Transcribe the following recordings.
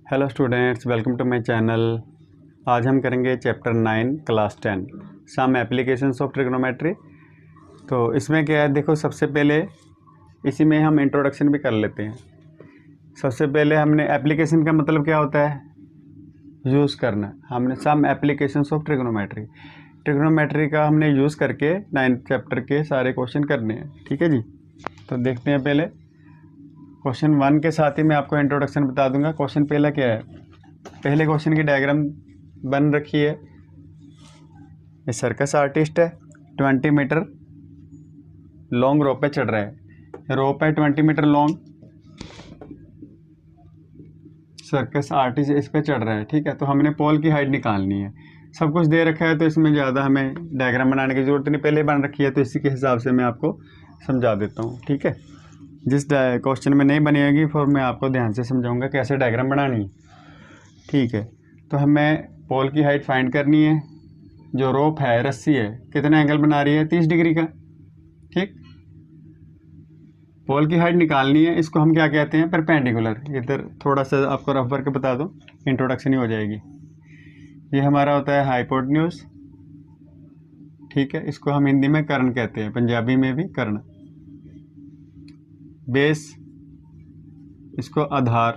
Hello students, welcome to my channel. आज हम करेंगे chapter 9 class 10 some applications of trigonometry. तो इसमें क्या है, देखो सबसे पहले इसी में हम इंट्रोडक्शन भी कर लेते हैं। सबसे पहले हमने एप्लीकेशन का मतलब क्या होता है, यूज़ करना। हमने सम एप्लीकेशंस ऑफ ट्रिग्नोमेट्री का हमने यूज़ करके 9th चैप्टर के सारे क्वेश्चन करने हैं। ठीक है जी, तो देखते हैं। पहले क्वेश्चन 1 के साथ ही मैं आपको इंट्रोडक्शन बता दूंगा। क्वेश्चन पहला क्या है, पहले क्वेश्चन की डायग्राम बन रखी है। ये सर्कस आर्टिस्ट है, 20 मीटर लॉन्ग रोप पे चढ़ रहा है। रोप है 20 मीटर लॉन्ग, सर्कस आर्टिस्ट इस पे चढ़ रहा है। ठीक है, तो हमने पोल की हाइट निकालनी है। सब कुछ दे रखा है तो इसमें ज़्यादा हमें डायग्राम बनाने की ज़रूरत नहीं, पहले बन रखी है तो इसी के हिसाब से मैं आपको समझा देता हूँ। ठीक है, जिस क्वेश्चन में नहीं बनी होगी फिर मैं आपको ध्यान से समझाऊंगा कैसे डायग्राम बनानी है। ठीक है, तो हमें पोल की हाइट फाइंड करनी है। जो रोप है, रस्सी है, कितना एंगल बना रही है, 30 डिग्री का। ठीक, पोल की हाइट निकालनी है। इसको हम क्या कहते हैं, परपेंडिकुलर। इधर थोड़ा सा आपको रफ करके बता दूं, इंट्रोडक्शन ही हो जाएगी। ये हमारा होता है हाइपोटेन्यूज। ठीक है, इसको हम हिंदी में कर्ण कहते हैं, पंजाबी में भी कर्ण। बेस, इसको आधार।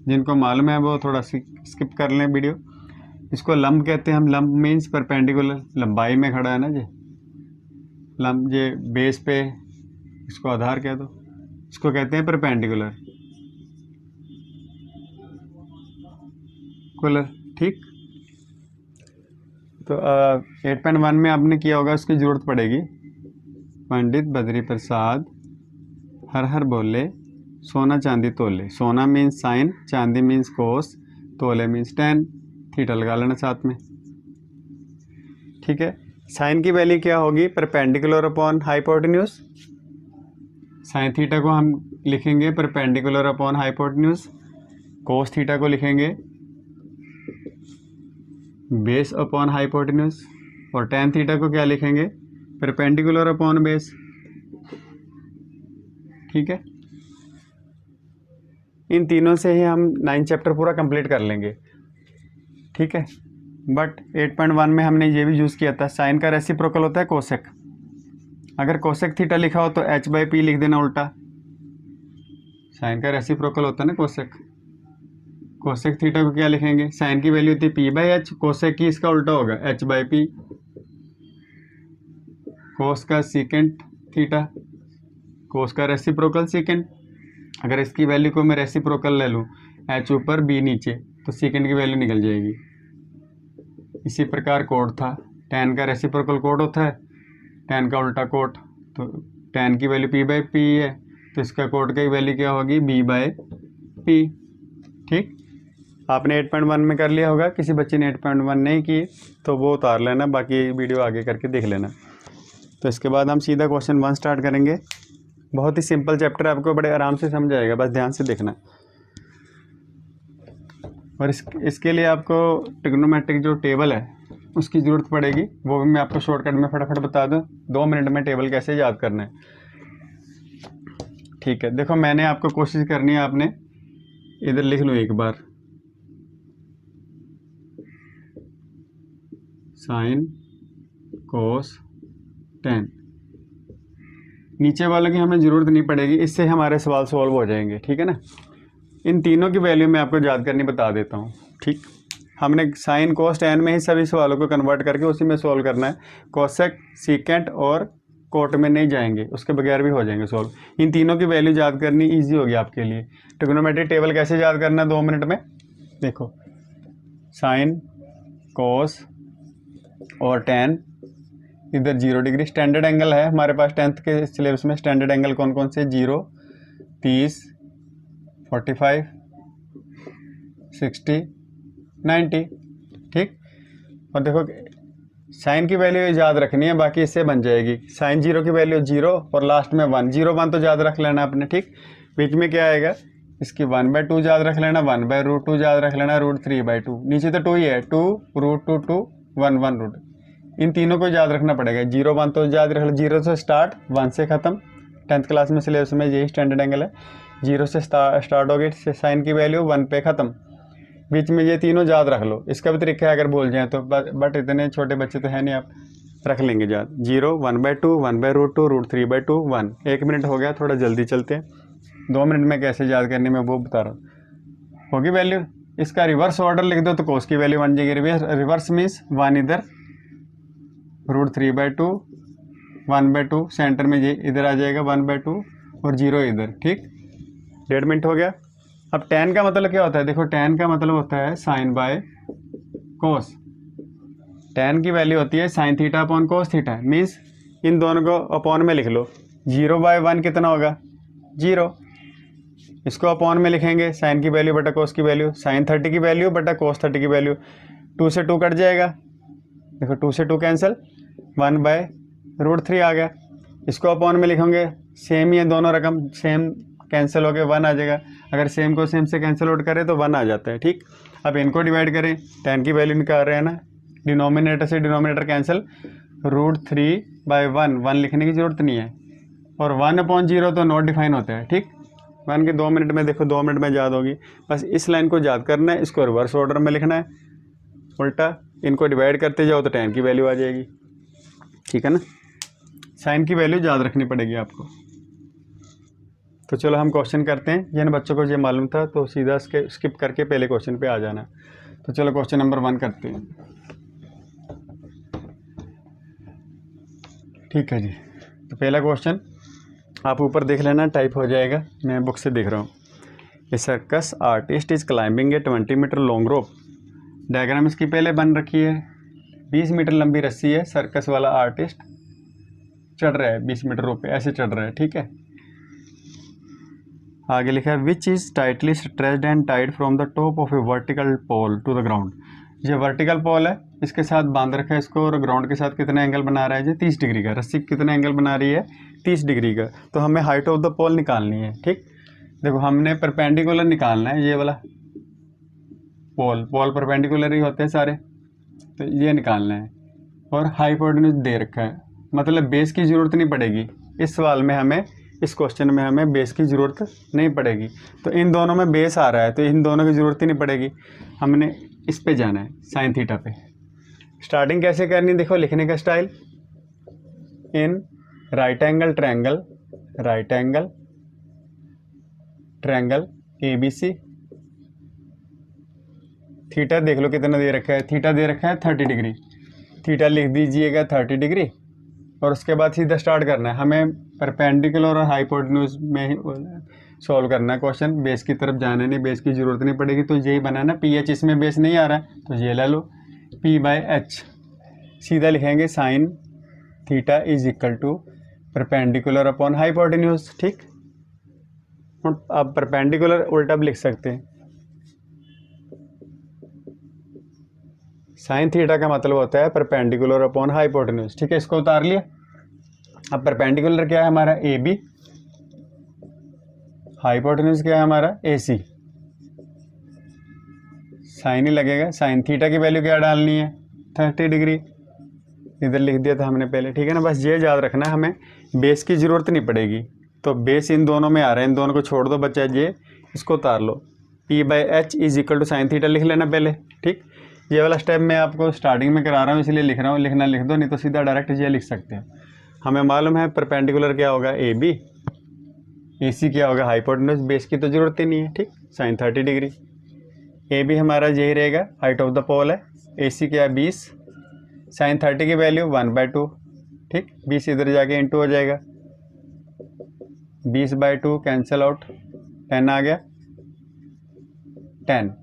जिनको मालूम है वो थोड़ा स्किप कर लें वीडियो। इसको लंब कहते हैं हम। लंब मीन्स परपेंडिकुलर, लंबाई में खड़ा है ना जी लंब, ये बेस पे, इसको आधार कह दो। इसको कहते हैं परपेंडिकुलर कुलर। ठीक, तो 8.1 में आपने किया होगा, उसकी ज़रूरत पड़ेगी। पंडित बद्री प्रसाद हर हर बोले, सोना चांदी तोले। सोना मीन्स साइन, चांदी मीन्स कोस, तोले मीन्स 10। थीटा लगा लेना साथ में। ठीक है, साइन की वैल्यू क्या होगी, perpendicular upon hypotenuse. Sine theta को हम लिखेंगे perpendicular upon hypotenuse. Cos theta को लिखेंगे बेस अपॉन हाइपोटेन्यूज। और टेन थीटा को क्या लिखेंगे, परपेंडिकुलर अपॉन बेस। ठीक है, इन तीनों से ही हम 9 चैप्टर पूरा कंप्लीट कर लेंगे। ठीक है, बट 8.1 में हमने ये भी यूज़ किया था, साइन का रेसिप्रोकल होता है कोसेक। अगर कोसेक थीटा लिखा हो तो h/p लिख देना उल्टा। साइन का रेसिप्रोकल होता है ना कोसेक। कोसेक थीटा को क्या लिखेंगे, साइन की वैल्यू होती है p/h, कोसेक की इसका उल्टा होगा h/p। कोस का सीकेंट थीटा, कोस का रेसिप्रोकल सीकेंट। अगर इसकी वैल्यू को मैं रेसिप्रोकल ले लूँ, h ऊपर b नीचे, तो सीकेंट की वैल्यू निकल जाएगी। इसी प्रकार कोट था, tan का रेसिप्रोकल कोट होता है, tan का उल्टा कोट। तो tan की वैल्यू p/p है, तो इसका कोट की वैल्यू क्या होगी, b/p। ठीक, आपने 8.1 में कर लिया होगा। किसी बच्चे ने 8.1 नहीं की तो वो उतार लेना, बाकी वीडियो आगे करके देख लेना। तो इसके बाद हम सीधा क्वेश्चन 1 स्टार्ट करेंगे। बहुत ही सिंपल चैप्टर है, आपको बड़े आराम से समझ आएगा, बस ध्यान से देखना। और इसके लिए आपको ट्रिग्नोमेट्रिक जो टेबल है उसकी ज़रूरत पड़ेगी, वो भी मैं आपको शॉर्टकट में फटाफट बता दूं। 2 मिनट में टेबल कैसे याद करना है। ठीक है, देखो मैंने आपको कोशिश करनी है, आपने इधर लिख लूँ एक बार, साइन कोस टेन। नीचे वालों की हमें ज़रूरत नहीं पड़ेगी, इससे हमारे सवाल सॉल्व हो जाएंगे। ठीक है ना, इन तीनों की वैल्यू मैं आपको याद करनी बता देता हूँ। ठीक, हमने साइन कोस टेन में ही सभी सवालों को कन्वर्ट करके उसी में सॉल्व करना है। कोसेक, सीकेंट और कोट में नहीं जाएंगे, उसके बगैर भी हो जाएंगे सॉल्व। इन तीनों की वैल्यू याद करनी ईजी होगी आपके लिए। ट्रिग्नोमेट्रिक टेबल कैसे याद करना है 2 मिनट में, देखो। साइन कोस और टेन, इधर 0 डिग्री स्टैंडर्ड एंगल है हमारे पास 10th के सिलेबस में। स्टैंडर्ड एंगल कौन कौन से, 0, 30, 45, 60, 90। ठीक, और देखो साइन की वैल्यू याद रखनी है, बाकी इससे बन जाएगी। साइन 0 की वैल्यू 0 और लास्ट में 1, 0 1 तो याद रख लेना आपने। ठीक, बीच में क्या आएगा, इसकी 1/2 याद रख लेना, 1/√2 याद रख लेना, √3/2। नीचे तो 2 ही है, 2 √2 2 1 1 इन तीनों को याद रखना पड़ेगा। 0 1 तो याद रख लो, 0 से स्टार्ट 1 से ख़त्म। 10th क्लास में सिलेबस में यही स्टैंडर्ड एंगल है। 0 से स्टार्ट होगी साइन की वैल्यू 1 पे ख़त्म। बीच में ये तीनों याद रख लो, इसका भी तरीका है अगर भूल जाए तो, बट इतने छोटे बच्चे तो है नहीं, आप रख लेंगे याद। 0 1/2 1/√2 √3/2 1। 1 मिनट हो गया, थोड़ा जल्दी चलते हैं, 2 मिनट में कैसे याद करनी मैं वो बता रहा हूँ। होगी वैल्यू, इसका रिवर्स ऑर्डर लिख दो तो कोस की वैल्यू बन जाएगी। रिवर्स मीन्स 1 इधर, √3/2 1/2, सेंटर में ये इधर आ जाएगा 1/2 और 0 इधर, ठीक। 1.5 मिनट हो गया। अब tan का मतलब क्या होता है, देखो tan का मतलब होता है साइन बाय कोस। tan की वैल्यू होती है sine theta upon cos theta, means in दोनों को अपॉन में लिख लो। 0/1 कितना होगा 0, इसको अपॉन में लिखेंगे साइन की वैल्यू बटा कोस की वैल्यू, साइन 30 की वैल्यू बटा कोस 30 की वैल्यू। 2 से 2 कट जाएगा, देखो 2 से 2 कैंसिल, 1/√3 आ गया। इसको अपॉन में लिखेंगे, सेम ही है दोनों रकम, सेम कैंसिल हो गए 1 आ जाएगा। अगर सेम को सेम से कैंसिल आउट करें तो 1 आ जाता है, ठीक। अब इनको डिवाइड करें, tan की वैल्यू निकाल रहे हैं ना, डिनोमिनेटर से डिनोमिनेटर कैंसिल, √3/1 1 लिखने की ज़रूरत नहीं है, और 1/0 तो नॉट डिफाइन होता है, ठीक। 1 के 2 मिनट में, देखो 2 मिनट में याद होगी। बस इस लाइन को याद करना है, इसको रिवर्स ऑर्डर में लिखना है, उल्टा इनको डिवाइड करते जाओ तो tan की वैल्यू आ जाएगी, ठीक है ना। साइन की वैल्यू याद रखनी पड़ेगी आपको। तो चलो हम क्वेश्चन करते हैं, जिन बच्चों को ये मालूम था तो सीधा स्किप करके पहले क्वेश्चन पे आ जाना। तो चलो क्वेश्चन नंबर 1 करते हैं, ठीक है जी। तो पहला क्वेश्चन आप ऊपर देख लेना, टाइप हो जाएगा, मैं बुक से देख रहा हूँ। A circus artist is climbing a 20 metre long rope. Diagram इसकी पहले बन रखी है, 20 मीटर लंबी रस्सी है, सर्कस वाला आर्टिस्ट चढ़ रहा है 20 मीटर रोप पे, ऐसे चढ़ रहा है, ठीक है। आगे लिखा है which is tightly stretched and tied from the top of a vertical pole to the ground. ये वर्टिकल पोल है, इसके साथ बांध रखा है इसको, और ग्राउंड के साथ कितना एंगल बना रहा है, ये 30 डिग्री का। रस्सी कितना एंगल बना रही है 30 डिग्री का। तो हमें हाइट ऑफ द पोल निकालनी है, ठीक। देखो हमने परपेंडिकुलर निकालना है, ये वाला पोल परपेंडिकुलर ही होते हैं सारे, तो ये निकालना है। और हाइपोटेन्यूज दे रखा है, मतलब बेस की ज़रूरत नहीं पड़ेगी इस सवाल में, हमें इस क्वेश्चन में हमें बेस की ज़रूरत नहीं पड़ेगी। तो इन दोनों में बेस आ रहा है तो इन दोनों की ज़रूरत ही नहीं पड़ेगी, हमने इस पे जाना है साइन थीटा पे। स्टार्टिंग कैसे करनी, देखो लिखने का स्टाइल, इन right angle triangle ABC। Theta देख लो कितना दे रखा है, थीटा दे रखा है 30 डिग्री, थीटा लिख दीजिएगा 30 डिग्री। और उसके बाद सीधा स्टार्ट करना है, हमें परपेंडिकुलर और हाइपोटेन्यूज में ही सॉल्व करना है क्वेश्चन, बेस की तरफ जाना नहीं, बेस की ज़रूरत नहीं पड़ेगी। तो यही बनाना, PH इसमें बेस नहीं आ रहा है तो ये ले लो, P/H। सीधा लिखेंगे sine theta is equal to perpendicular upon hypotenuse, ठीक। अब परपेंडिकुलर उल्टा भी लिख सकते हैं, साइन थीटा का मतलब होता है परपेंडिकुलर अपॉन हाइपोटेन्यूज, ठीक है। इसको उतार लिया। अब परपेंडिकुलर क्या है हमारा AB, हाइपोटेन्यूज क्या है हमारा AC। साइन ही लगेगा, साइन थीटा की वैल्यू क्या डालनी है 30 डिग्री, इधर लिख दिया था हमने पहले, ठीक है ना। बस ये याद रखना है, हमें बेस की ज़रूरत नहीं पड़ेगी। तो बेस इन दोनों में आ रहा है, इन दोनों को छोड़ दो बच्चा, ये इसको उतार लो, P/H is equal to sine theta लिख लेना पहले, ठीक। ये वाला स्टेप मैं आपको स्टार्टिंग में करा रहा हूँ इसलिए लिख रहा हूँ, लिखना लिख दो, नहीं तो सीधा डायरेक्ट ये लिख सकते हैं। हमें मालूम है परपेंडिकुलर क्या होगा AB, AC क्या होगा हाइपोटेन्यूज, बेस की तो ज़रूरत ही नहीं है, ठीक। साइन 30 डिग्री, AB हमारा यही रहेगा, हाइट ऑफ द पोल है। AC क्या है 20, साइन 30 की वैल्यू 1/2, ठीक। 20 इधर जाके इंटू हो जाएगा, 20/2 कैंसिल आउट, 10 आ गया, 10।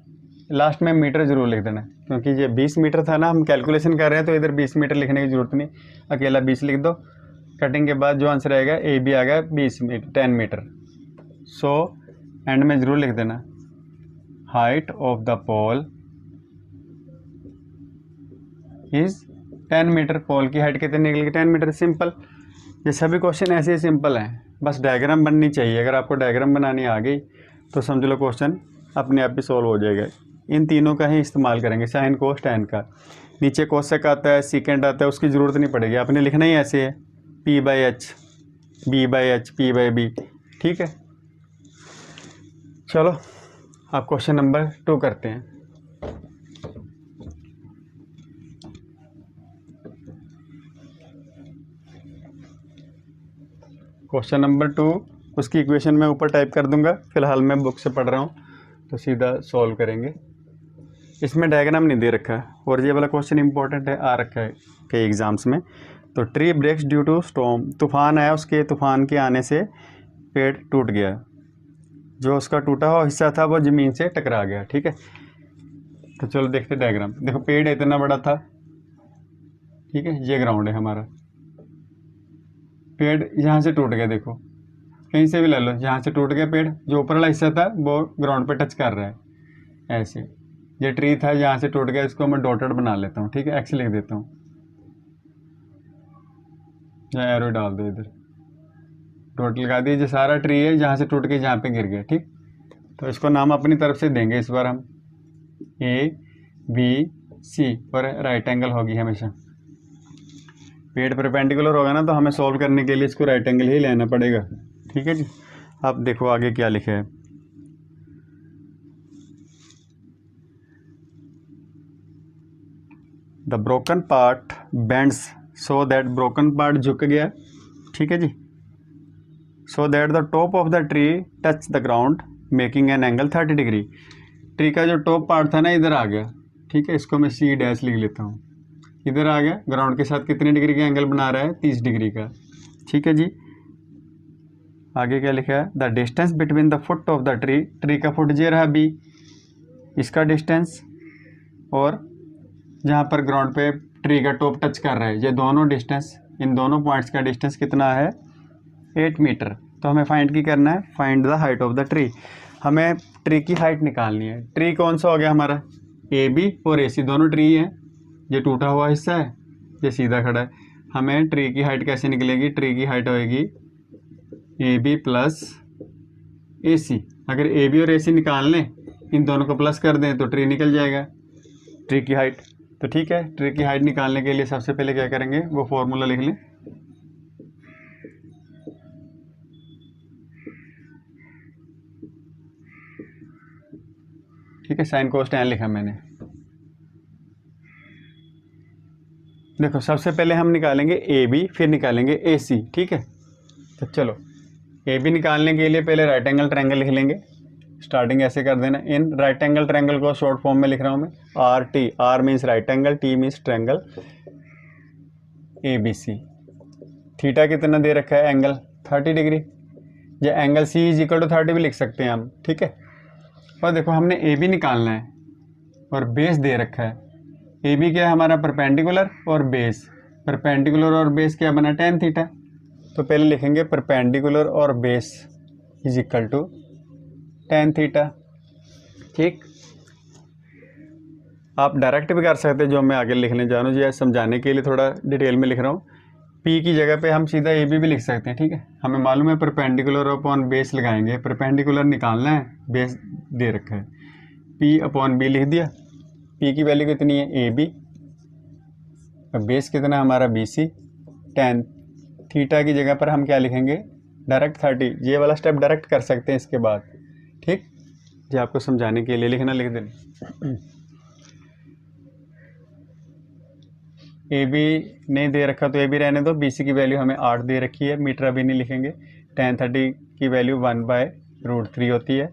लास्ट में मीटर ज़रूर लिख देना, क्योंकि ये 20 मीटर था ना, हम कैलकुलेशन कर रहे हैं तो इधर 20 मीटर लिखने की ज़रूरत नहीं, अकेला 20 लिख दो। कटिंग के बाद जो आंसर आएगा AB आ गया 10 मीटर। सो एंड में ज़रूर लिख देना height of the pole is 10 metre. Pole की हाइट कितनी निकलेगी 10 मीटर, सिंपल। ये सभी क्वेश्चन ऐसे ही सिंपल हैं, बस डायग्राम बननी चाहिए। अगर आपको डायग्राम बनानी आ गई तो समझ लो क्वेश्चन अपने आप ही सॉल्व हो जाएगा। इन तीनों का ही इस्तेमाल करेंगे, साइन कोस टैन का। नीचे कोसेक आता है, सीकेंड आता है, उसकी ज़रूरत नहीं पड़ेगी, आपने लिखना ही ऐसे है P/H B/H P/B, ठीक है। चलो अब क्वेश्चन नंबर 2 करते हैं। क्वेश्चन नंबर 2, उसकी इक्वेशन मैं ऊपर टाइप कर दूंगा, फिलहाल मैं बुक से पढ़ रहा हूँ तो सीधा सॉल्व करेंगे। इसमें डायग्राम नहीं दे रखा है और ये वाला क्वेश्चन इंपॉर्टेंट है, आ रखा है कई एग्जाम्स में। तो tree breaks due to storm, तूफान आया, उसके तूफान के आने से पेड़ टूट गया, जो उसका टूटा हुआ हिस्सा था वो ज़मीन से टकरा गया। ठीक है, तो चलो देखते डायग्राम। देखो पेड़ इतना बड़ा था, ठीक है, ये ग्राउंड है हमारा, पेड़ यहाँ से टूट गया, देखो कहीं से भी ले लो, यहाँ से टूट गया पेड़, जो ऊपर वाला हिस्सा था वो ग्राउंड पे टच कर रहा है ऐसे। ये ट्री था, यहाँ से टूट गया, इसको मैं डॉटेड बना लेता हूँ, ठीक है, एक्स लिख देता हूँ, या एरो डाल दो इधर, डॉट लगा दीजिए। सारा ट्री है जहाँ से टूट के जहाँ पे गिर गया। ठीक, तो इसको नाम अपनी तरफ से देंगे इस बार हम, ए बी सी, और राइट एंगल होगी हमेशा। पेड़ परपेंडिकुलर होगा ना तो हमें सॉल्व करने के लिए इसको राइट एंगल ही लेना पड़ेगा। ठीक है जी, अब देखो आगे क्या लिखा है। The broken part bends so that, broken part झुक गया, ठीक है जी, so that the top of the tree touch the ground making an angle 30 degree. Tree का जो टॉप पार्ट था ना इधर आ गया, ठीक है, इसको मैं सी डैश लिख लेता हूँ, इधर आ गया, ग्राउंड के साथ कितने डिग्री का एंगल बना रहा है, 30 डिग्री का। ठीक है जी, आगे क्या लिखा है, the distance between the foot of the tree, tree का फुट ये रहा बी, इसका डिस्टेंस, और जहाँ पर ग्राउंड पे ट्री का टॉप टच कर रहा है, ये दोनों डिस्टेंस, इन दोनों पॉइंट्स का डिस्टेंस कितना है, 8 मीटर। तो हमें फाइंड की करना है, find the height of the tree, हमें ट्री की हाइट निकालनी है। ट्री कौन सा हो गया हमारा, ए बी और ए सी दोनों ट्री हैं, ये टूटा हुआ हिस्सा है, ये सीधा खड़ा है। हमें ट्री की हाइट कैसे निकलेगी, ट्री की हाइट होएगी ए बी प्लस ए सी। अगर ए बी और ए सी निकाल लें, इन दोनों को प्लस कर दें तो ट्री निकल जाएगा, ट्री की हाइट। तो ठीक है, ट्री की हाइट निकालने के लिए सबसे पहले क्या करेंगे, वो फॉर्मूला लिख लें। ठीक है, साइन कोस tan लिखा मैंने। देखो सबसे पहले हम निकालेंगे ए बी, फिर निकालेंगे ए सी। ठीक है, तो चलो ए बी निकालने के लिए पहले राइट एंगल ट्रायंगल लिख लेंगे। स्टार्टिंग ऐसे कर देना, इन राइट एंगल ट्रायंगल को शॉर्ट फॉर्म में लिख रहा हूँ मैं, R T, R means right angle, T means triangle A B C. Theta कितना दे रखा है, एंगल 30 डिग्री, या angle C is equal to 30 भी लिख सकते हैं हम। ठीक है, और देखो हमने ए बी निकालना है और बेस दे रखा है, ए बी क्या है हमारा, परपेंडिकुलर, और बेस, परपेंडिकुलर और बेस क्या बना, tan थीटा। तो पहले लिखेंगे परपेंडिकुलर और base is equal to tan theta. ठीक, आप डायरेक्ट भी कर सकते हैं, जो मैं आगे लिखने जा रहा हूँ, ये समझाने के लिए थोड़ा डिटेल में लिख रहा हूँ। पी की जगह पे हम सीधा ए बी भी लिख सकते हैं। ठीक है, हमें मालूम है परपेंडिकुलर अपॉन बेस लगाएंगे, परपेंडिकुलर निकालना है, बेस दे रखा है, पी अपॉन बी लिख दिया। पी की वैल्यू कितनी है, ए बी, बेस कितना हमारा बी सी, tan थीटा की जगह पर हम क्या लिखेंगे, डायरेक्ट 30, ये वाला स्टेप डायरेक्ट कर सकते हैं इसके बाद। ठीक, ये आपको समझाने के लिए लिखना, लिख देना। ए बी नहीं दे रखा तो ए बी रहने दो, बी सी की वैल्यू हमें 8 दे रखी है, मीटर अभी नहीं लिखेंगे। tan 30 की वैल्यू 1/√3 होती है,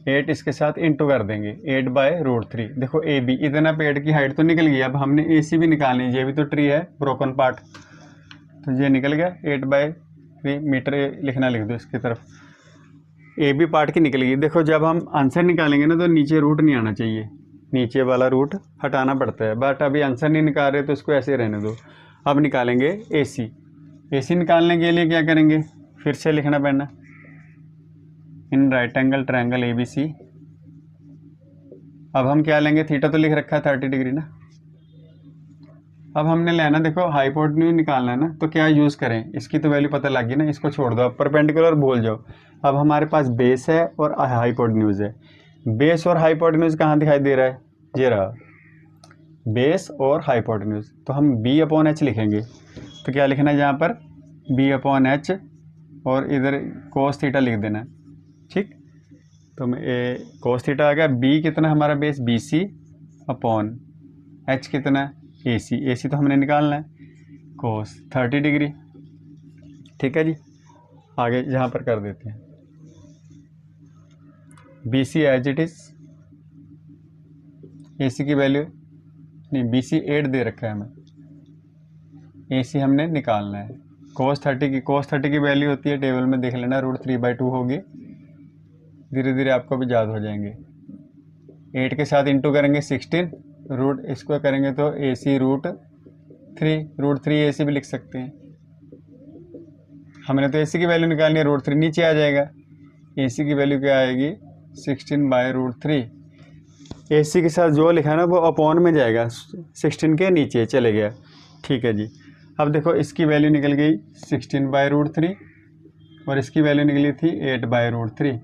8 इसके साथ इंटू कर देंगे, 8/√3। देखो ए बी, इतना पेड़ की हाइट तो निकल गई, अब हमने ए सी भी निकालनी है, ये भी तो ट्री है, ब्रोकन पार्ट, तो ये निकल गया 8/3 मीटर, लिखना लिख दो इसकी तरफ, ए बी पार्ट की निकल गई। देखो जब हम आंसर निकालेंगे ना तो नीचे रूट नहीं आना चाहिए, नीचे वाला रूट हटाना पड़ता है, बट अभी आंसर नहीं निकाल रहे तो इसको ऐसे रहने दो। अब निकालेंगे ए सी, ए सी निकालने के लिए क्या करेंगे, फिर से लिखना पड़ना, in right angle triangle A B C. अब हम क्या लेंगे, थीटा तो लिख रखा है 30 डिग्री ना, अब हमने लेना, देखो हाइपोटेन्यूज निकालना है ना, तो क्या यूज़ करें, इसकी तो वैल्यू पता लग गई ना, इसको छोड़ दो, अब परपेंडिकुलर भूल जाओ। अब हमारे पास बेस है और हाइपोटेन्यूज है, बेस और हाइपोटेन्यूज कहाँ दिखाई दे रहा है, ये रहा बेस और हाइपोटेन्यूज, तो हम बी अपॉन एच लिखेंगे। तो क्या लिखना है यहाँ पर, बी अपॉन एच, और इधर कोस थीटा लिख देना, तो ए कोस थीटा आ गया। बी कितना हमारा base B C upon H कितना ए सी, ए सी तो हमने निकालना है कोस 30 डिग्री। ठीक है जी, आगे यहाँ पर कर देते हैं B C as it is, A C की वैल्यू नहीं, बी सी 8 दे रखा है हमें, ए सी हमने निकालना है। कोस 30 की वैल्यू होती है टेबल में देख लेना, √3/2 होगी, धीरे धीरे आपको भी याद हो जाएंगे। 8 के साथ इंटू करेंगे 16, रूट इसको करेंगे तो ए सी √3 ए सी भी लिख सकते हैं। हमने तो ए सी की वैल्यू निकालनी है, √3 नीचे आ जाएगा, ए सी की वैल्यू क्या आएगी 16/√3। ए सी के साथ जो लिखा है ना वो अपॉन में जाएगा, 16 के नीचे चले गया। ठीक है जी, अब देखो इसकी वैल्यू निकल गई 16/√3 और इसकी वैल्यू निकली थी 8/√3।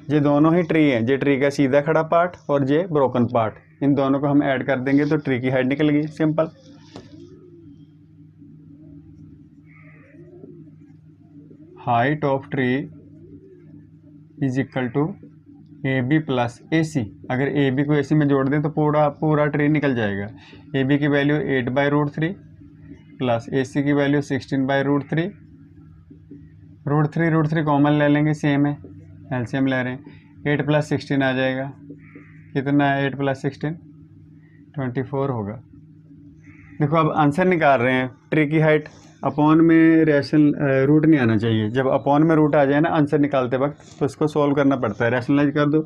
ये दोनों ही ट्री हैं, ये ट्री का सीधा खड़ा पार्ट और ये ब्रोकन पार्ट, इन दोनों को हम ऐड कर देंगे तो ट्री की हाइट निकल गई, simple. Height of tree is equal to A B plus A C. अगर ए बी को ए सी में जोड़ दें तो पूरा ट्री निकल जाएगा। ए बी की वैल्यू 8/√3 प्लस ए सी की वैल्यू 16/√3। √3 कॉमन ले लेंगे, सेम है, एलसीएम ले रहे हैं, 8 + 16 आ जाएगा। कितना है 8 + 16? 24 होगा। देखो अब आंसर निकाल रहे हैं, ट्री की हाइट अपॉन में रैशनल रूट नहीं आना चाहिए। जब अपॉन में रूट आ जाए ना आंसर निकालते वक्त तो इसको सॉल्व करना पड़ता है, रैशनलाइज कर दो,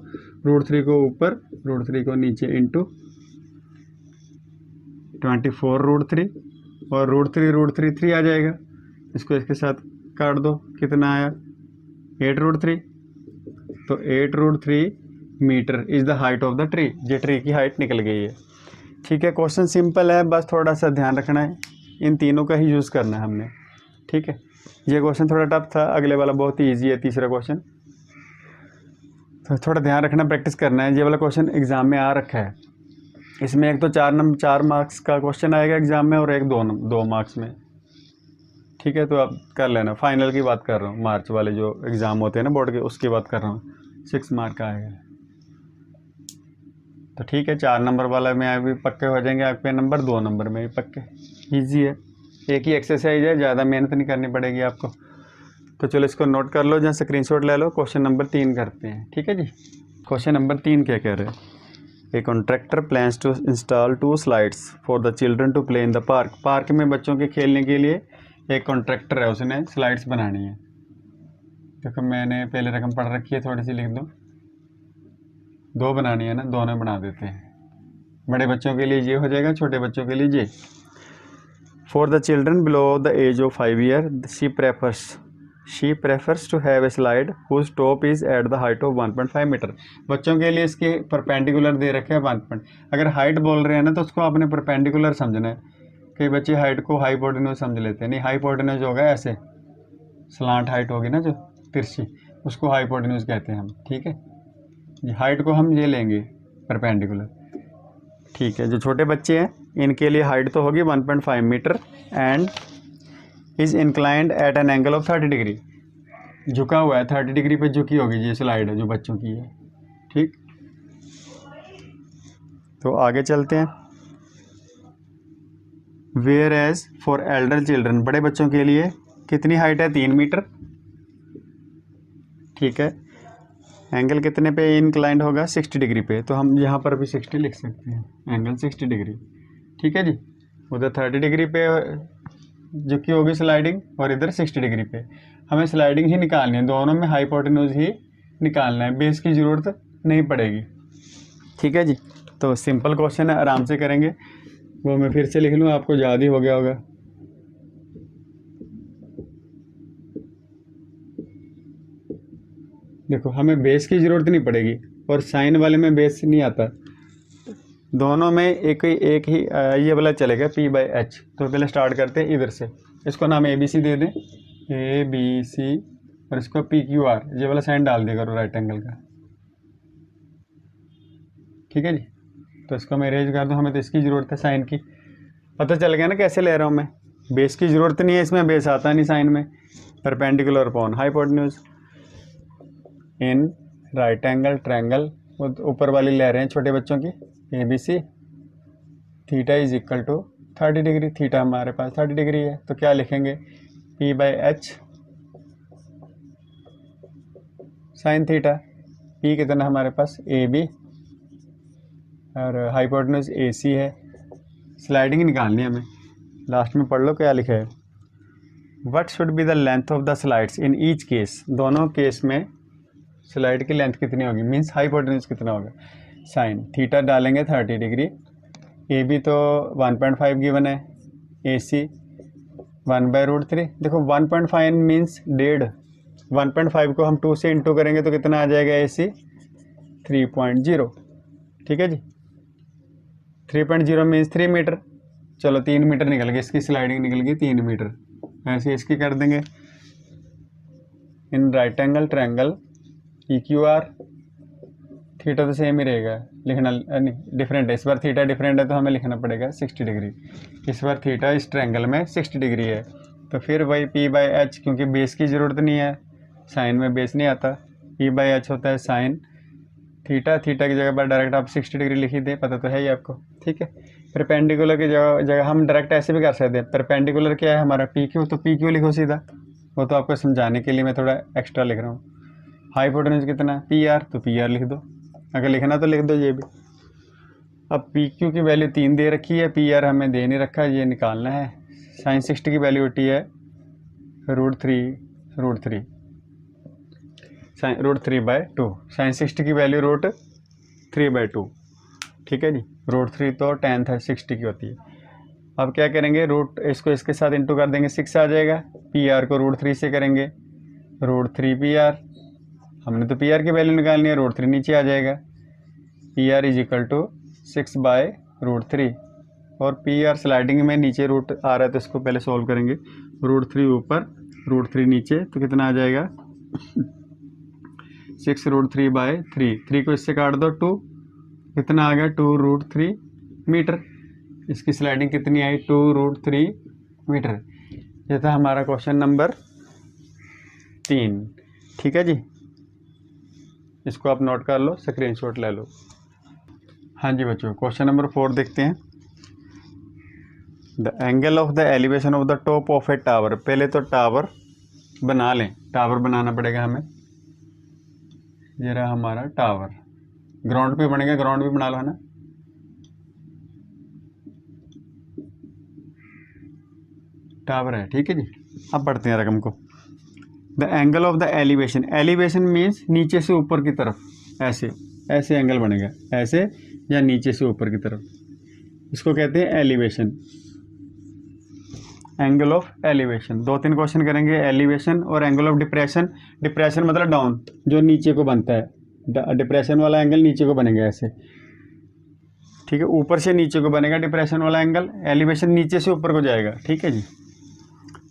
√3 को ऊपर √3 को नीचे इंटू 24√3 और √3 3 आ जाएगा, इसको इसके साथ काट दो, कितना आया 8√3। तो 8√3 metre is the height of the tree, ये ट्री की हाइट निकल गई है। ठीक है, क्वेश्चन सिंपल है, बस थोड़ा सा ध्यान रखना है, इन तीनों का ही यूज़ करना है हमने। ठीक है, ये क्वेश्चन थोड़ा टफ था, अगले वाला बहुत ही ईजी है, तीसरा क्वेश्चन, तो थोड़ा ध्यान रखना, प्रैक्टिस करना है। ये वाला क्वेश्चन एग्ज़ाम में आ रखा है, इसमें एक तो 4 मार्क्स का क्वेश्चन आएगा एग्ज़ाम में और एक 2 मार्क्स में। ठीक है, तो आप कर लेना, फाइनल की बात कर रहा हूँ, मार्च वाले जो एग्ज़ाम होते हैं ना बोर्ड के, उसकी बात कर रहा हूँ, 6 मार्क का आएगा। तो ठीक है, 4 नंबर वाला में भी पक्के हो जाएंगे आपके नंबर, 2 नंबर में भी पक्के, ईजी है, एक ही एक्सरसाइज है, ज़्यादा मेहनत नहीं करनी पड़ेगी आपको। तो चलो इसको नोट कर लो, जहाँ स्क्रीनशॉट ले लो। क्वेश्चन नंबर 3 करते हैं। ठीक है जी, क्वेश्चन नंबर 3 क्या कह रहे हैं, a contractor plans to install 2 slides for the children to play in the park. Park में बच्चों के खेलने के लिए एक कॉन्ट्रैक्टर है, उसने स्लाइड्स बनानी है। देखो मैंने पहले रकम पढ़ रखी है, थोड़ी सी लिख दो, 2 बनानी है ना, दोनों बना देते हैं। बड़े बच्चों के लिए ये हो जाएगा, छोटे बच्चों के लिए ये। For the children below the age of 5 year she prefers to have a slide whose top is at the height of 1.5 metre. बच्चों के लिए इसके परपेंडिकुलर दे रखे हैं 1. अगर हाइट बोल रहे हैं ना तो उसको आपने परपेंडिकुलर समझना है। कई बच्चे हाइट को हाइपोटेन्यूज समझ लेते हैं, नहीं, हाइपोटेन्यूज होगा ऐसे, स्लांट हाइट होगी ना जो तिरछी, उसको हाइपोटेन्यूज कहते हैं हम। ठीक है, हाइट को हम ये लेंगे परपेंडिकुलर। ठीक है, जो छोटे बच्चे हैं इनके लिए हाइट तो होगी 1.5 metre and is inclined at an angle of 30 degree. झुका हुआ है, 30 डिग्री पे झुकी होगी ये स्लाइड है जो बच्चों की है। ठीक, तो आगे चलते हैं। Whereas for elder children, बड़े बच्चों के लिए कितनी हाइट है 3 मीटर। ठीक है, एंगल कितने पे इंक्लाइंड होगा 60 डिग्री पे, तो हम यहाँ पर भी 60 लिख सकते हैं, एंगल 60 डिग्री। ठीक है जी, उधर 30 डिग्री पे झुकी होगी स्लाइडिंग और इधर 60 डिग्री पे। हमें स्लाइडिंग ही निकालनी है, दोनों में हाइपोटेन्यूज ही निकालना है, बेस की ज़रूरत नहीं पड़ेगी। ठीक है जी, तो सिंपल क्वेश्चन है, आराम से करेंगे। वो मैं फिर से लिख लूँ, आपको याद ही हो गया होगा। देखो हमें बेस की ज़रूरत नहीं पड़ेगी और साइन वाले में बेस नहीं आता, दोनों में एक ही ये वाला चलेगा P/H। तो पहले स्टार्ट करते हैं इधर से, इसको नाम ABC दे दें, ABC, और इसको PQR, ये वाला साइन डाल दिया करो राइट एंगल का। ठीक है जी, तो इसको मैं अरेंज कर दूँ, हमें तो इसकी ज़रूरत है साइन की। पता चल गया ना कैसे ले रहा हूँ मैं, बेस की ज़रूरत नहीं है इसमें, बेस आता नहीं साइन में। Perpendicular upon hypotenuse in right angle triangle, ऊपर वाली ले रहे हैं छोटे बच्चों की, ABC, theta is equal to 30 degree. Theta हमारे पास 30 डिग्री है, तो क्या लिखेंगे, P/H साइन थीटा। P कितना हमारे पास, AB, और हाइपोटेन्यूज AC है। स्लाइडिंग निकालनी है हमें, लास्ट में पढ़ लो क्या लिखा है। What should be the length of the slides in each case, दोनों केस में स्लाइड की लेंथ कितनी होगी, मीन्स हाइपोटेन्यूज कितना होगा। साइन थीटा डालेंगे 30 डिग्री, AB तो 1.5 गिवन है, AC 1/√3। देखो 1.5 मीन्स 1.5, 1.5 को हम 2 से इंटू करेंगे तो कितना आ जाएगा, AC 3.0। ठीक है जी, 3.0 मीन्स 3 मीटर। चलो 3 मीटर निकल गई, इसकी स्लाइडिंग निकल गई 3 मीटर। ऐसे इसकी कर देंगे। इन right angle triangle EQR, theta तो सेम ही रहेगा, लिखना नहीं डिफरेंट है, इस बार थीटा डिफरेंट है तो हमें लिखना पड़ेगा 60 डिग्री। इस बार थीटा इस ट्रायंगल में 60 डिग्री है, तो फिर वही P/H, क्योंकि बेस की ज़रूरत नहीं है, साइन में बेस नहीं आता, P/H होता है साइन थीटा। थीटा की जगह पर डायरेक्ट आप 60 डिग्री लिख ही दें, पता तो है ही आपको। ठीक है, परपेंडिकुलर की जगह हम डायरेक्ट ऐसे भी कर सकते हैं। परपेंडिकुलर क्या है हमारा, PQ, तो PQ लिखो सीधा, वो तो आपको समझाने के लिए मैं थोड़ा एक्स्ट्रा लिख रहा हूँ। हाइपोटेन्यूज कितना, PR, तो PR लिख दो, अगर लिखना तो लिख दो ये भी। अब PQ की वैल्यू 3 दे रखी है, PR हमें दे नहीं रखा, ये निकालना है। साइन 60 की वैल्यू होती है √3, साइन √3/2, साइन 60 की वैल्यू √3/2। ठीक है जी, √3 तो tan था 60 की होती है। अब क्या करेंगे, इसको इसके साथ इंटू कर देंगे, 6 आ जाएगा। PR को √3 से करेंगे, √3PR, हमने तो PR की वैल्यू निकालनी है, √3 नीचे आ जाएगा। PR इज इक्वल टू 6/√3, और PR स्लाइडिंग में नीचे रूट आ रहा है तो इसको पहले सोल्व करेंगे। √3 ऊपर, √3 नीचे, तो कितना आ जाएगा 6√3/3, 3 को इससे काट दो 2, कितना आ गया 2√3 मीटर। इसकी स्लाइडिंग कितनी आई, 2√3 मीटर। ये था हमारा क्वेश्चन नंबर 3। ठीक है जी, इसको आप नोट कर लो, स्क्रीनशॉट ले लो। हाँ जी बच्चों, क्वेश्चन नंबर 4 देखते हैं। The angle of the elevation of the top of A tower. पहले तो टावर बना लें, टावर बनाना पड़ेगा हमें। ये रहा हमारा टावर, ग्राउंड पे बनेगा, ग्राउंड भी बना लो है ना। टावर है, ठीक है जी। अब पढ़ते हैं रकम को। The angle of the elevation, elevation means नीचे से ऊपर की तरफ, ऐसे ऐसे एंगल बनेगा, ऐसे या नीचे से ऊपर की तरफ, इसको कहते हैं elevation, angle of elevation. 2-3 question करेंगे, एलिवेशन और एंगल ऑफ डिप्रेशन। डिप्रेशन मतलब डाउन, जो नीचे को बनता है, डिप्रेशन वाला एंगल नीचे को बनेगा ऐसे। ठीक है, ऊपर से नीचे को बनेगा डिप्रेशन वाला एंगल, एलिवेशन नीचे से ऊपर को जाएगा। ठीक है जी,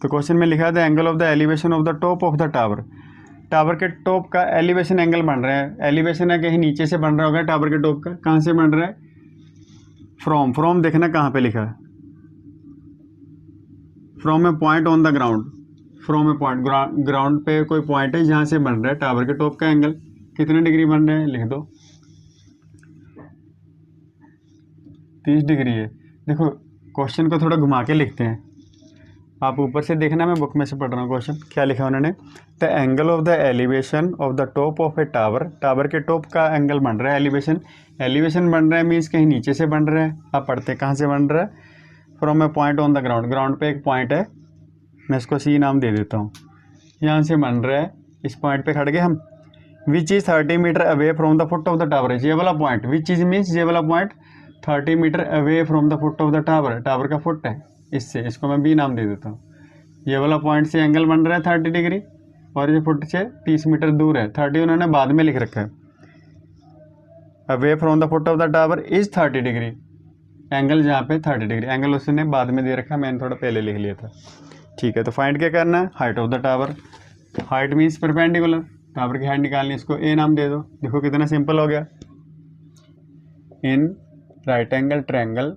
तो क्वेश्चन में लिखा था angle of the elevation of the top of the tower. Tower के टॉप का एलिवेशन एंगल बन रहा है, एलिवेशन है कहीं नीचे से बन रहा होगा टावर के टॉप का, कहाँ से बन रहा है, फ्रॉम देखना कहाँ पे लिखा है, from A point on the ground, from A point, ground पे कोई पॉइंट है जहाँ से बन रहा है टावर के टॉप का एंगल, कितने डिग्री बन रहा है लिख दो, 30 डिग्री है। देखो क्वेश्चन को थोड़ा घुमा के लिखते हैं, आप ऊपर से देखना, मैं बुक में से पढ़ रहा हूँ क्वेश्चन, क्या लिखा उन्होंने, the angle of the elevation of the top of A tower. Tower के टॉप का एंगल बन रहा है एलिवेशन, एलिवेशन बन रहा है मीन्स कहीं नीचे से बन रहा है। आप पढ़ते कहाँ से बन रहा है, from A point on the ground, ground पे एक पॉइंट है, मैं इसको C नाम दे देता हूँ, यहाँ से बन रहा है, इस पॉइंट पे खड़ गए हम। Which is 30 metre away from the foot of the tower, ये वाला पॉइंट, विच इज़ मीन्स ये वाला point 30 metre away from the foot of the tower, tower का फुट है इससे, इसको मैं B नाम दे देता हूँ। ये वाला पॉइंट से एंगल बन रहा है 30 डिग्री, और ये फुट से 30 मीटर दूर है, 30 उन्होंने बाद में लिख रखा है। Away from the foot of the tower is 30 degree, angle जहाँ पे 30 डिग्री, एंगल उसने बाद में दे रखा, मैंने थोड़ा पहले लिख लिया था। ठीक है, तो फाइंड क्या करना है, height of the tower, height means perpendicular, tower की हाइट निकालनी, इसको A नाम दे दो। देखो कितना सिंपल हो गया, इन right angle triangle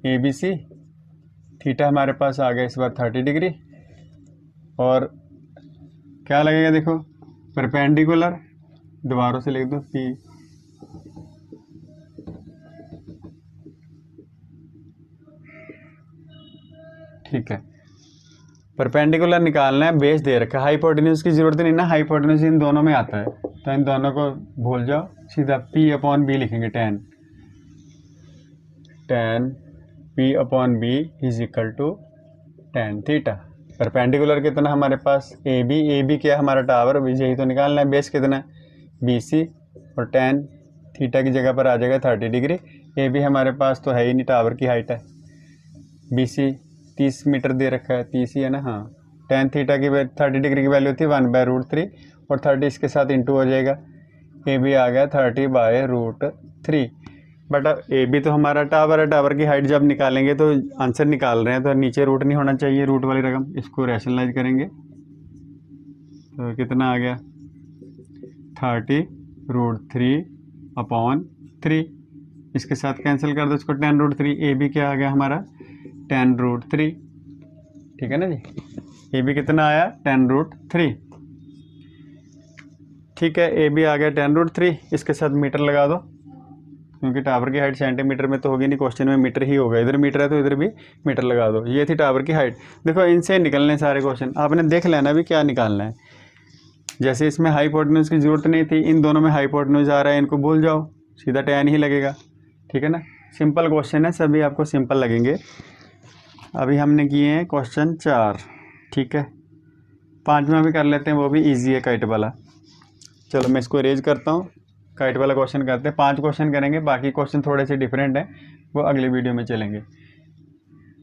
ABC, theta हमारे पास आ गया इस बार 30 डिग्री, और क्या लगेगा देखो परपेंडिकुलर दोबारा से लिख दो P, ठीक है। परपेंडिकुलर निकालना है, बेस दे रखा है, हाइपोटेन्यूज की जरूरत नहीं ना, हाइपोटेन्यूज इन दोनों में आता है, तो इन दोनों को भूल जाओ, सीधा P अपॉन बी लिखेंगे, tan P upon B is equal to tan theta. Perpendicular कितना हमारे पास ए बी क्या है हमारा टावर, यही तो निकालना है। बेस कितना BC और tan थीटा की जगह पर आ जाएगा 30 डिग्री। ए बी हमारे पास तो है ही नहीं, टावर की हाइट है। BC 30 मीटर दे रखा है, 30 ही है ना, हाँ। tan थीटा की 30 डिग्री की वैल्यू थी 1/√3 और 30 इसके साथ इंटू हो जाएगा, ए बी आ गया 30/√3। बट ए बी तो हमारा टावर है, टावर की हाइट जब निकालेंगे तो आंसर निकाल रहे हैं तो नीचे रूट नहीं होना चाहिए, रूट वाली रकम। इसको रैशनलाइज करेंगे तो कितना आ गया 30√3/3, इसके साथ कैंसिल कर दो इसको, tan√3। ए बी क्या आ गया हमारा tan√3, ठीक है ना जी। ए बी कितना आया tan√3, ठीक है। ए बी आ गया tan√3, इसके साथ मीटर लगा दो क्योंकि टावर की हाइट सेंटीमीटर में तो होगी नहीं, क्वेश्चन में मीटर ही होगा, इधर मीटर है तो इधर भी मीटर लगा दो। ये थी टावर की हाइट। देखो इनसे निकलने सारे क्वेश्चन, आपने देख लेना भी क्या निकालना है। जैसे इसमें हाइपोटेन्यूज की जरूरत नहीं थी, इन दोनों में हाइपोटेन्यूज आ रहा है, इनको भूल जाओ, सीधा tan ही लगेगा, ठीक है ना। सिंपल क्वेश्चन है, सभी आपको सिंपल लगेंगे। अभी हमने किए हैं क्वेश्चन 4, ठीक है। 5वां भी कर लेते हैं, वो भी ईजी है, काइट वाला। चलो मैं इसको इरेज करता हूँ, काइट वाला क्वेश्चन करते हैं। 5 क्वेश्चन करेंगे, बाकी क्वेश्चन थोड़े से डिफरेंट हैं, वो अगली वीडियो में चलेंगे।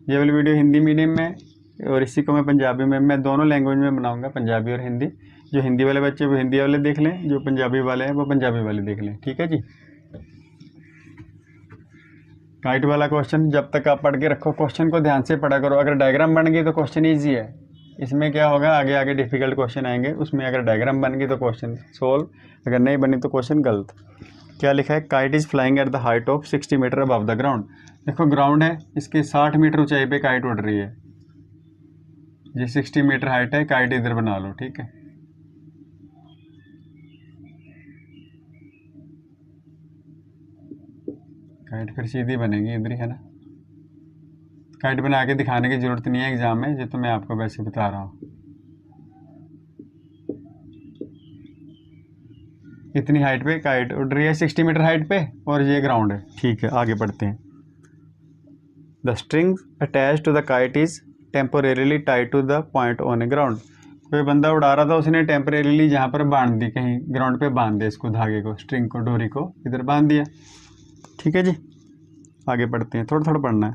ये वाली वीडियो हिंदी मीडियम में और इसी को मैं पंजाबी में, मैं दोनों लैंग्वेज में बनाऊंगा, पंजाबी और हिंदी। जो हिंदी वाले बच्चे वो हिंदी वाले देख लें, जो पंजाबी वाले हैं वो पंजाबी वाले देख लें, ठीक है जी। काइट वाला क्वेश्चन जब तक आप पढ़ के रखो, क्वेश्चन को ध्यान से पढ़ा करो। अगर डायग्राम बन गई तो क्वेश्चन ईजी है, इसमें क्या होगा आगे आगे डिफिकल्ट क्वेश्चन आएंगे, उसमें अगर डायग्राम बन गई तो क्वेश्चन सोल्व, अगर नहीं बनी तो क्वेश्चन गलत। क्या लिखा है, kite is flying at the height of 60 metre above the ground. देखो ग्राउंड है, इसके 60 मीटर ऊंचाई पे काइट उड़ रही है, ये 60 मीटर हाइट है, काइट इधर बना लो, ठीक है। काइट फिर सीधी बनेगी इधर ही, है ना। काइट बना के दिखाने की जरूरत नहीं है एग्जाम में, ये तो मैं आपको वैसे बता रहा हूँ। इतनी हाइट पे काइट उड़ रही है, 60 मीटर हाइट पे, और ये ग्राउंड है, ठीक है। आगे बढ़ते हैं। The string attach to the kite is temporarily tied to the point on a ground. कोई बंदा उड़ा रहा था, उसने टेम्परेरीली जहाँ पर बांध दी, कहीं ग्राउंड पे बांध दिया इसको, धागे को, स्ट्रिंग को, डोरी को इधर बांध दिया, ठीक है जी। आगे बढ़ते हैं, थोड़ा थोड़ा पढ़ना है।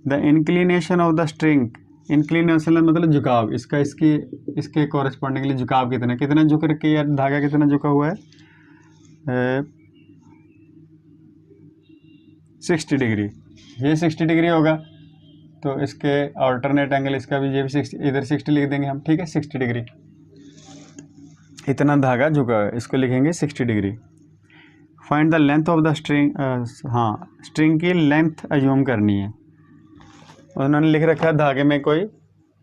The inclination of the string, inclination मतलब झुकाव, इसका इसके कॉरेस्पॉन्डिंगली झुकाव कितना झुक रखी है, धागा कितना झुका हुआ है, 60 डिग्री। ये 60 डिग्री होगा तो इसके अल्टरनेट एंगल इसका भी, ये भी 60, इधर 60 लिख देंगे हम, ठीक है। 60 डिग्री इतना धागा झुका है, इसको लिखेंगे 60 degree. Find the length of the string, हाँ स्ट्रिंग की लेंथ अज्यूम करनी है। उन्होंने लिख रखा है धागे में कोई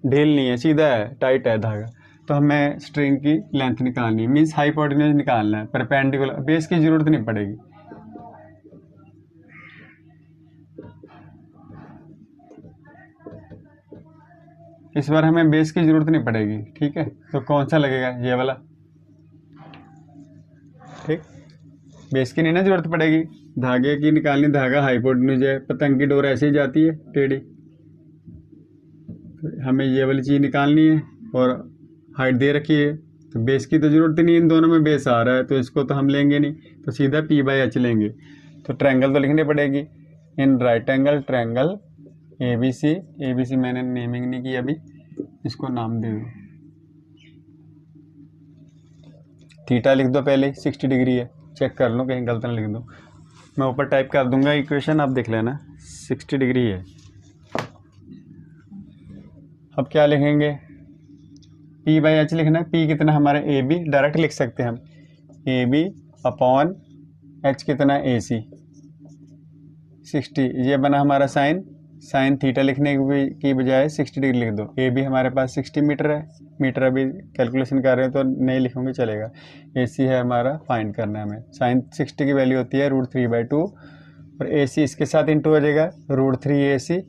ढील नहीं है, सीधा है, टाइट है धागा, तो हमें स्ट्रिंग की लेंथ निकालनी है, मीन्स हाइपोटेन्यूज निकालना है। परपेंडिकुलर, बेस की जरूरत नहीं पड़ेगी। इस बार हमें बेस की जरूरत नहीं पड़ेगी, ठीक है। तो कौन सा लगेगा, ये वाला, ठीक। बेस की नहीं ना जरूरत पड़ेगी, धागे की निकालनी, धागा हाइपोटेन्यूज है, पतंग की डोर ऐसे ही जाती है टेढ़ी, हमें ये वाली चीज़ निकालनी है और हाइट दे रखी है, तो बेस की तो ज़रूरत ही नहीं, इन दोनों में बेस आ रहा है तो इसको तो हम लेंगे नहीं, तो सीधा P/H लेंगे। तो ट्रायंगल तो लिखनी पड़ेगी, इन राइट एंगल ट्रायंगल ABC मैंने नेमिंग नहीं की अभी, इसको नाम दे दो, थीटा लिख दो पहले, 60 डिग्री है, चेक कर लो कहीं गलत ना लिख दो, मैं ऊपर टाइप कर दूंगा इक्वेशन, आप देख लेना, 60 डिग्री है। अब क्या लिखेंगे, P/H लिखना है, P कितना हमारा AB, डायरेक्ट लिख सकते हैं हम, AB अपॉन H कितना AC, 60, ये बना हमारा साइन साइन थीटा लिखने की बजाय 60 डिग्री लिख दो। ए बी हमारे पास 60 मीटर है, मीटर अभी कैलकुलेशन कर रहे हैं तो नहीं लिखोगे चलेगा। ए सी है हमारा, फाइंड करना है हमें। साइन 60 की वैल्यू होती है √3/2 और ए सी इसके साथ इंटू हो जाएगा √3AC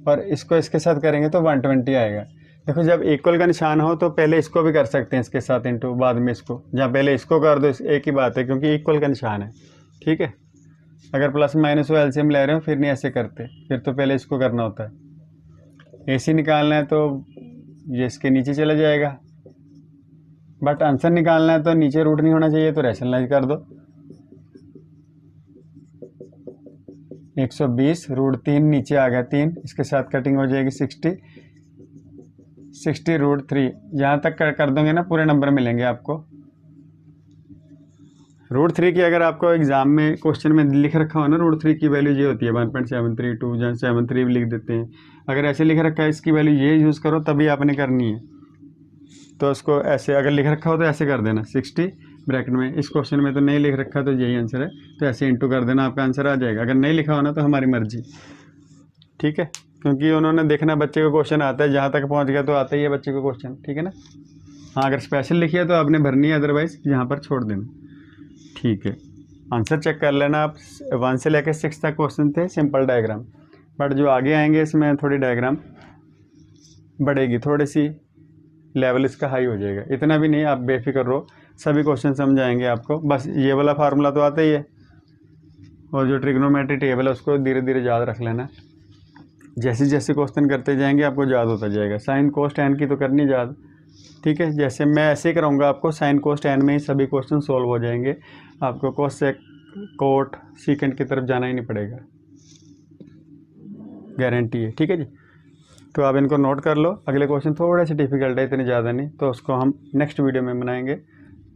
और इसको इसके साथ करेंगे तो 120 आएगा। देखो जब इक्वल का निशान हो तो पहले इसको भी कर सकते हैं इसके साथ इंटू, बाद में इसको, जहाँ पहले इसको कर दो एक ही बात है क्योंकि इक्वल का निशान है। ठीक है, अगर प्लस माइनस वो एलसीएम ले रहे हो फिर नहीं ऐसे करते, फिर तो पहले इसको करना होता है। एसी निकालना है तो ये इसके नीचे चला जाएगा, बट आंसर निकालना है तो नीचे रूट नहीं होना चाहिए, तो रैशनलाइज कर दो। 120 √3 नीचे आ गया 3, इसके साथ कटिंग हो जाएगी 60 √3। यहाँ तक कर दोगे ना पूरे नंबर मिलेंगे आपको। √3 की अगर आपको एग्जाम में क्वेश्चन में लिख रखा हो ना √3 की वैल्यू ये होती है 1.732, जहाँ 73 भी लिख देते हैं। अगर ऐसे लिख रखा है इसकी वैल्यू ये यूज़ करो तभी आपने करनी है, तो उसको ऐसे अगर लिख रखा हो तो ऐसे कर देना 60 ब्रैकेट में। इस क्वेश्चन में तो नहीं लिख रखा तो यही आंसर है, तो ऐसे इंटू कर देना, आपका आंसर आ जाएगा। अगर नहीं लिखा हो ना तो हमारी मर्जी। ठीक है, क्योंकि उन्होंने देखना बच्चे को क्वेश्चन आता है, जहाँ तक पहुँच गया तो आता ही है बच्चे को क्वेश्चन। ठीक है ना, हाँ अगर स्पेशल लिखी है तो आपने भरनी है, अदरवाइज़ यहाँ पर छोड़ देना। ठीक है, आंसर चेक कर लेना आप। 1 से लेकर 6 तक क्वेश्चन थे सिंपल डायग्राम, बट जो आगे आएंगे इसमें थोड़ी डायग्राम बढ़ेगी, थोड़ी सी लेवल इसका हाई हो जाएगा। इतना भी नहीं, आप बेफिक्र रहो, सभी क्वेश्चन समझ आएंगे आपको। बस ये वाला फार्मूला तो आता ही है, और जो ट्रिग्नोमेट्री टेबल है उसको धीरे धीरे याद रख लेना। जैसे जैसे क्वेश्चन करते जाएंगे आपको याद होता जाएगा। साइन कोस टैन की तो करनी याद। ठीक है, जैसे मैं ऐसे ही कराऊंगा आपको, साइन कोस टैन में ही सभी क्वेश्चन सोल्व हो जाएंगे, आपको कोसेक कोट सीकेंट की तरफ जाना ही नहीं पड़ेगा, गारंटी है। ठीक है जी, तो आप इनको नोट कर लो। अगले क्वेश्चन थोड़े से डिफिकल्ट है, इतने ज़्यादा नहीं, तो उसको हम नेक्स्ट वीडियो में बनाएंगे।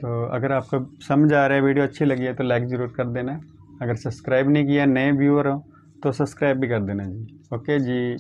तो अगर आपको समझ आ रहा है, वीडियो अच्छी लगी है तो लाइक ज़रूर कर देना। अगर सब्सक्राइब नहीं किया, नए व्यूअर हो तो सब्सक्राइब भी कर देना जी। ओके जी।